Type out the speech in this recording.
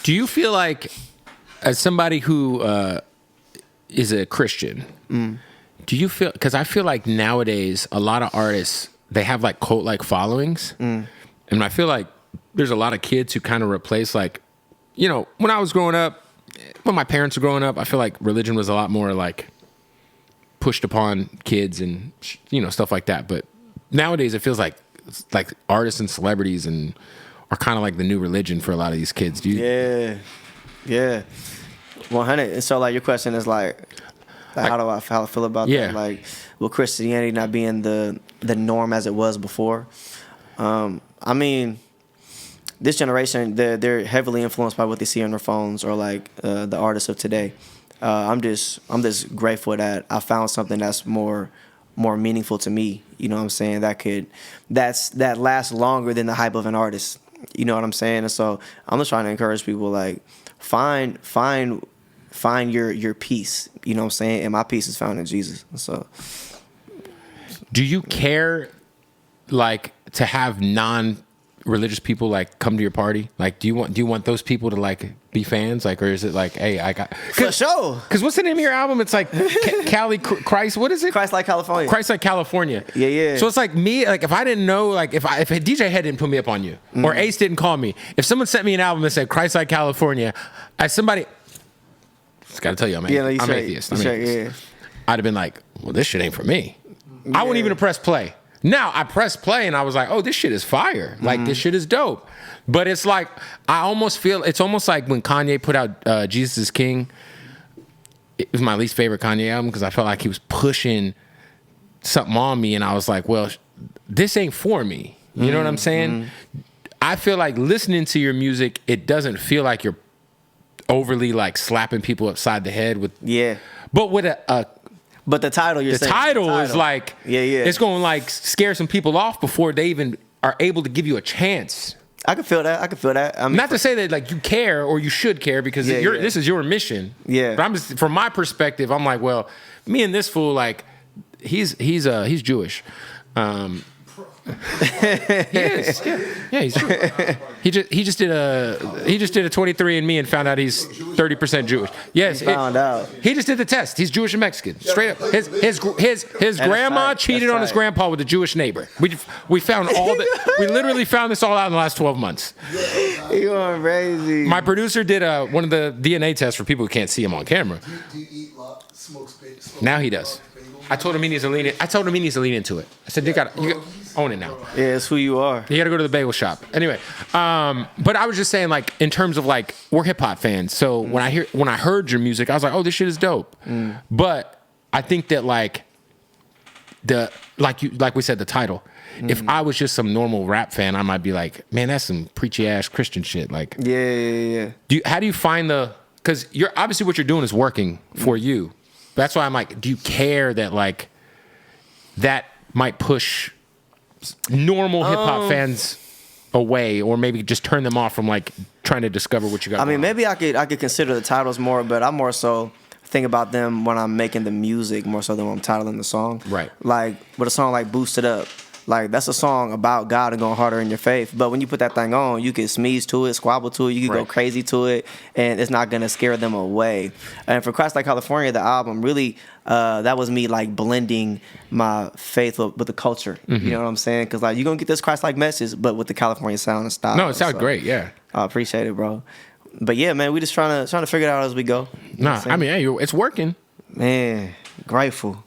Do you feel like, as somebody who is a Christian, do you feel, because I feel like nowadays a lot of artists, they have like cult-like followings, and I feel like there's a lot of kids who kind of replace, like, you know, when I was growing up, when my parents were growing up, I feel like religion was a lot more like pushed upon kids and, you know, stuff like that. But nowadays it feels like artists and celebrities and are kind of like the new religion for a lot of these kids. Do you? Yeah. 100. And so like your question is like how I feel about that? Like, with Christianity not being the norm as it was before. I mean, this generation, they're heavily influenced by what they see on their phones or like the artists of today. I'm just grateful that I found something that's more meaningful to me. You know what I'm saying? That lasts longer than the hype of an artist. You know what I'm saying? And so I'm just trying to encourage people, like, find your peace. You know what I'm saying? And my peace is found in Jesus. So, do you care, like, to have non-religious people like come to your party? Like, do you want those people to like be fans? Like, or is it like, hey, I got for sure? Because what's the name of your album? It's like Christ. What is it? Christ Like California. Christ Like California. Yeah. So it's like me. Like, if I didn't know, like, if DJ Head didn't put me up on you, or Ace didn't call me, if someone sent me an album that said Christ Like California, as somebody, just gotta tell you, I'm atheist. Yeah. I'd have been like, well, this shit ain't for me. I wouldn't even press play. Now I pressed play and I was like, oh, this shit is fire. Like, this shit is dope. But it's like, I almost feel, it's almost like when Kanye put out Jesus is King. It was my least favorite Kanye album because I felt like he was pushing something on me, and I was like, well, this ain't for me. You know what I'm saying? I feel like listening to your music, it doesn't feel like you're overly like slapping people upside the head with. Yeah. But with But the title, the title is like, it's going to like scare some people off before they even are able to give you a chance. I can feel that. I mean, not to say that like you care or you should care, because this is your mission. Yeah. But I'm just, from my perspective, I'm like, well, me and this fool, like, he's Jewish. He is. Yeah, he's Jewish. He just did a 23andMe and found out he's 30% Jewish. Yes, found out. He just did the test. He's Jewish and Mexican. Straight up. His grandma cheated on his grandpa with a Jewish neighbor. We found all that. We literally found this all out in the last 12 months. You are crazy. My producer did one of the DNA tests for people who can't see him on camera. Do you eat smoked spaghetti? Now he does. I told him he needs to lean into it. I said, you got own it now. Yeah, it's who you are. You got to go to the bagel shop. Anyway, but I was just saying, like, in terms of like, we're hip hop fans. So when I heard your music, I was like, oh, this shit is dope. But I think that like like we said, the title. If I was just some normal rap fan, I might be like, man, that's some preachy ass Christian shit. Like, yeah. How do you find because you're obviously what you're doing is working for you. That's why I'm like, do you care that like that might push normal hip hop fans away, or maybe just turn them off from like trying to discover what you got? I mean, maybe I could consider the titles more, but I'm more so think about them when I'm making the music more so than when I'm titling the song. Right. Like with a song like Boost It Up. Like, that's a song about God and going harder in your faith. But when you put that thing on, you can sneeze to it, squabble to it, you can go crazy to it, and it's not going to scare them away. And for Christ Like California, the album, really, that was me, like, blending my faith with the culture. You know what I'm saying? Because, like, you're going to get this Christ-like message, but with the California sound and style. No, it sounds great, yeah. I appreciate it, bro. But, yeah, man, we just trying to figure it out as we go. I mean, hey, it's working. Man, grateful.